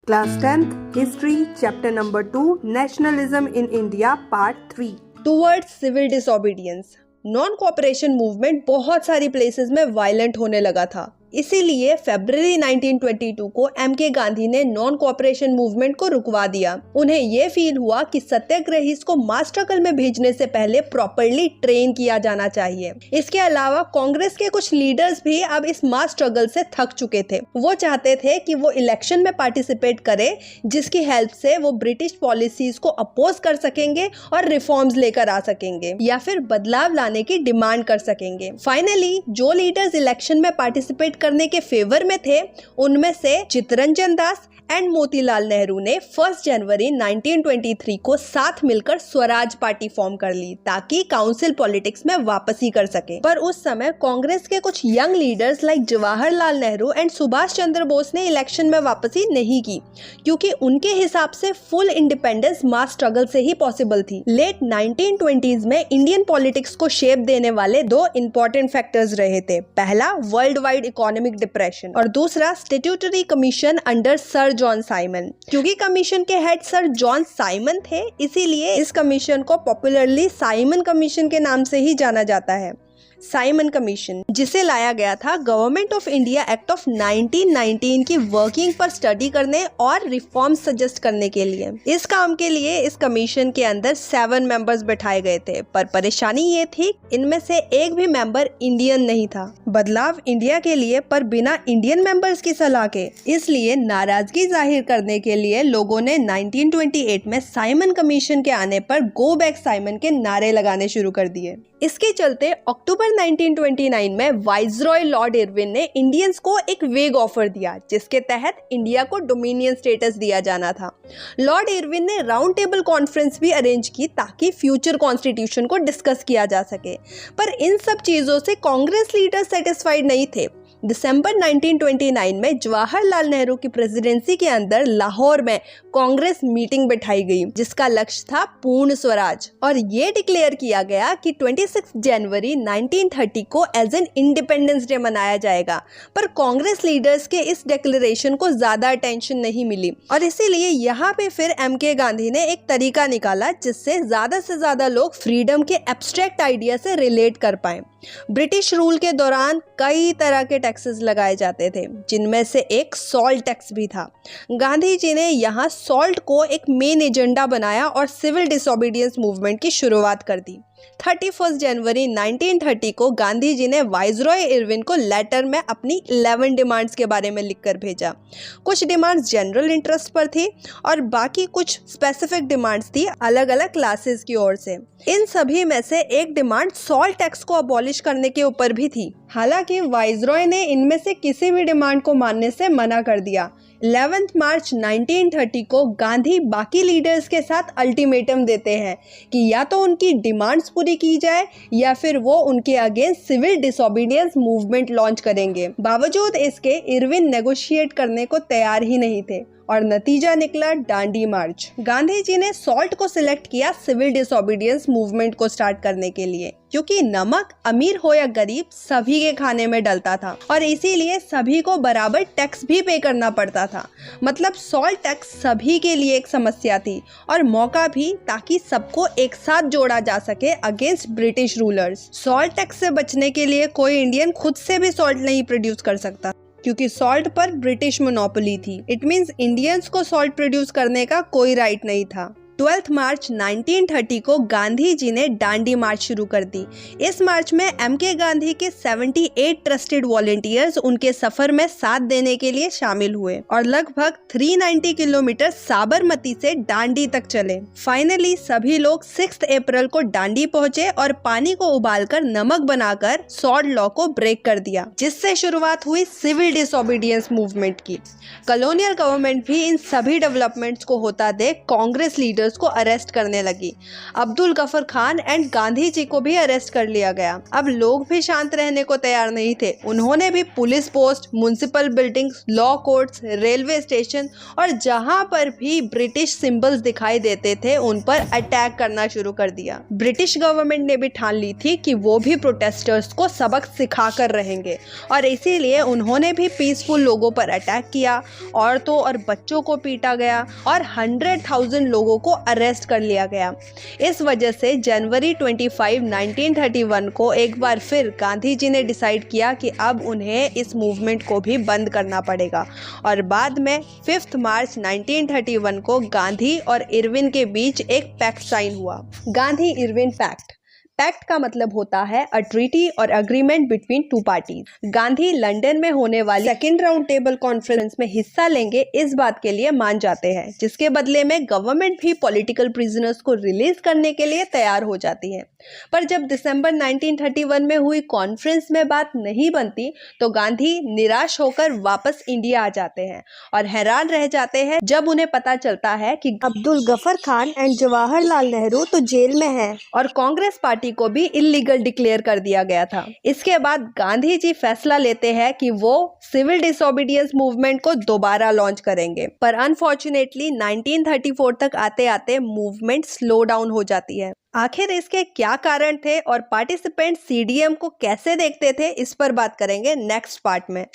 Class 10th History Chapter number 2 Nationalism in India Part 3 towards civil disobedience. Non cooperation movement बहुत सारी places में violent होने लगा था, इसीलिए फरवरी 1922 को एमके गांधी ने नॉन कोऑपरेशन मूवमेंट को रुकवा दिया। उन्हें ये फील हुआ कि सत्याग्रही को मास स्ट्रगल में भेजने से पहले प्रॉपर्ली ट्रेन किया जाना चाहिए। इसके अलावा कांग्रेस के कुछ लीडर्स भी अब इस मास स्ट्रगल से थक चुके थे। वो चाहते थे कि वो इलेक्शन में पार्टिसिपेट करे, जिसकी हेल्प से वो ब्रिटिश पॉलिसीज को अपोज कर सकेंगे और रिफॉर्म्स लेकर आ सकेंगे या फिर बदलाव लाने की डिमांड कर सकेंगे। फाइनली जो लीडर्स इलेक्शन में पार्टिसिपेट करने के फेवर में थे, उनमें से चित्तरंजन दास एंड मोतीलाल नेहरू ने 1 जनवरी 1923 को साथ मिलकर स्वराज पार्टी फॉर्म कर ली ताकि काउंसिल पॉलिटिक्स में वापसी कर सके। पर उस समय कांग्रेस के कुछ young leaders like Jawaharlal Nehru and Subhash Chandra Bose ने इलेक्शन में वापसी नहीं की, क्योंकि उनके हिसाब से फुल इंडिपेंडेंस मास स्ट्रगल से ही पॉसिबल थी। लेट 1920s में इंडियन पॉलिटिक्स को शेप देने वाले 2 इंपॉर्टेंट फैक्टर्स रहे थे। पहला वर्ल्ड वाइड इकोनॉमिक डिप्रेशन और दूसरा statutory commission under sir John Simon. क्योंकि कमीशन के हेड सर जॉन साइमन थे, इसीलिए इस कमीशन को पॉपुलरली साइमन कमीशन के नाम से ही जाना जाता है। साइमन कमीशन, जिसे लाया गया था government of India act of 1919 की वर्किंग पर स्टडी करने और रिफॉर्म सजेस्ट करने के लिए। इस काम के लिए इस कमीशन के अंदर 7 मेंबर्स बैठाए गए थे, पर परेशानी ये थी इनमें से एक भी मेंबर इंडियन नहीं था। बदलाव इंडिया के लिए पर बिना इंडियन मेंबर्स की सलाह के। इसलिए नाराजगी जाहिर करने के लिए लोगों ने 1928 में साइमन कमीशन के आने पर गो बैक साइमन के नारे लगाने शुरू कर दिए। इसके चलते अक्टूबर 1929 में वाइसरॉय लॉर्ड इरविन ने इंडियंस को एक वेग ऑफर दिया, जिसके तहत इंडिया को डोमिनियन स्टेटस दिया जाना था। लॉर्ड इरविन ने राउंड टेबल कॉन्फ्रेंस भी अरेंज की ताकि फ्यूचर कॉन्स्टिट्यूशन को डिस्कस किया जा सके, पर इन सब चीजों से कांग्रेस लीडर सेटिस्फाइड नहीं थे। दिसंबर 1929 में जवाहरलाल नेहरू की प्रेसिडेंसी के अंदर लाहौर में कांग्रेस मीटिंग बिठाई गई, जिसका लक्ष्य था पूर्ण स्वराज, और ये डिक्लेयर किया गया कि 26 जनवरी 1930 को एज एन इंडिपेंडेंस डे मनाया जाएगा। पर कांग्रेस लीडर्स के इस डिक्लेरेशन को ज्यादा अटेंशन नहीं मिली, और इसीलिए यहाँ पे फिर एमके गांधी ने एक तरीका निकाला जिससे ज्यादा लोग फ्रीडम के एब्स्ट्रैक्ट आइडिया से रिलेट कर पाए। ब्रिटिश रूल के दौरान कई तरह के टैक्सेस लगाए जाते थे, जिनमें से एक सॉल्ट टैक्स भी था। गांधी जी ने यहाँ सॉल्ट को एक मेन एजेंडा बनाया और सिविल डिसोबीडियंस मूवमेंट की शुरुआत कर दी। 31 जनवरी 1930 को गांधी जी ने वाइसरॉय इरविन को लेटर में अपनी 11 डिमांड्स के बारे में लिखकर भेजा। कुछ डिमांड्स जनरल इंटरेस्ट पर थी और बाकी कुछ स्पेसिफिक डिमांड्स थी अलग अलग क्लासेस की ओर से। इन सभी में से एक डिमांड सॉल्ट टैक्स को अबॉलिश करने के ऊपर भी थी। हालांकि वाइसरॉय ने इनमें से किसी भी डिमांड को मानने से मना कर दिया। 11 मार्च 1930 को गांधी बाकी लीडर्स के साथ अल्टीमेटम देते हैं कि या तो उनकी डिमांड्स पूरी की जाए या फिर वो उनके against civil disobedience movement launch करेंगे। बावजूद इसके इरविन नेगोशिएट करने को तैयार ही नहीं थे और नतीजा निकला डांडी मार्च। गांधी जी ने सॉल्ट को सिलेक्ट किया सिविल डिसोबीडियंस मूवमेंट को स्टार्ट करने के लिए, क्योंकि नमक अमीर हो या गरीब सभी के खाने में डलता था और इसीलिए सभी को बराबर टैक्स भी पे करना पड़ता था। मतलब सॉल्ट टैक्स सभी के लिए एक समस्या थी और मौका भी, ताकि सबको एक साथ जोड़ा जा सके against British rulers. Salt tax से बचने के लिए कोई इंडियन खुद से भी सॉल्ट नहीं प्रोड्यूस कर सकता, क्योंकि सॉल्ट पर ब्रिटिश मोनोपोली थी। इट मींस इंडियंस को सॉल्ट प्रोड्यूस करने का कोई राइट नहीं था। 12 मार्च 1930 को गांधी जी ने डांडी मार्च शुरू कर दी। इस मार्च में एमके गांधी के 78 ट्रस्टेड वॉलंटियर्स उनके सफर में साथ देने के लिए शामिल हुए और लगभग 390 किलोमीटर साबरमती से डांडी तक चले। फाइनली सभी लोग 6 अप्रैल को डांडी पहुंचे और पानी को उबालकर नमक बनाकर सॉल्ट लॉ को ब्रेक कर दिया, जिससे शुरुआत हुई सिविल डिसोबीडियंस मूवमेंट की। कॉलोनियल गवर्नमेंट भी इन सभी डेवलपमेंट्स को होता देख कांग्रेस लीडर्स प्रोटेस्टर्स को अरेस्ट करने लगी। अब्दुल गफर खान एंड गांधी जी को भी अरेस्ट कर लिया गया। अब लोग भी शांत रहने को तैयार नहीं थे। उन्होंने भी police post, municipal buildings, law courts, railway station और जहां पर भी ब्रिटिश सिंबल्स दिखाई देते थे उन पर अटैक करना शुरू कर दिया। ब्रिटिश गवर्नमेंट ने भी ठान ली थी कि वो भी प्रोटेस्टर्स को सबक सिखा कर रहेंगे और इसीलिए उन्होंने भी पीसफुल लोगों पर अटैक किया। औरतों और बच्चों को पीटा गया और 100,000 लोगों को अरेस्ट कर लिया गया। इस वजह से जनवरी 25, 1931 को एक बार फिर गांधी जी ने डिसाइड किया कि अब उन्हें इस मूवमेंट को भी बंद करना पड़ेगा और बाद में 5 मार्च 1931 को गांधी और इरविन के बीच एक पैक्ट साइन हुआ, गांधी इरविन पैक्ट। पैक्ट का मतलब होता है अ ट्रीटी और agreement between two parties. Gandhi London में होने वाली सेकेंड राउंड टेबल कॉन्फ्रेंस में हिस्सा लेंगे इस बात के लिए मान जाते हैं, जिसके बदले में गवर्नमेंट भी पॉलिटिकल प्रिजनर्स को रिलीज करने के लिए तैयार हो जाती है। पर जब दिसंबर 1931 में हुई कॉन्फ्रेंस में बात नहीं बनती तो गांधी निराश होकर वापस इंडिया आ जाते हैं और हैरान रह जाते हैं जब उन्हें पता चलता है कि अब्दुल गफर खान एंड जवाहरलाल नेहरू तो जेल में हैं और कांग्रेस पार्टी को भी इल्लीगल डिक्लेयर कर दिया गया था। इसके बाद गांधी जी फैसला लेते हैं कि वो सिविल डिसोबीडियंस मूवमेंट को दोबारा लॉन्च करेंगे, पर अनफॉर्चुनेटली 1934 तक आते आते मूवमेंट स्लो डाउन हो जाती है। आखिर इसके क्या कारण थे और पार्टिसिपेंट सीडीएम को कैसे देखते थे, इस पर बात करेंगे नेक्स्ट पार्ट में।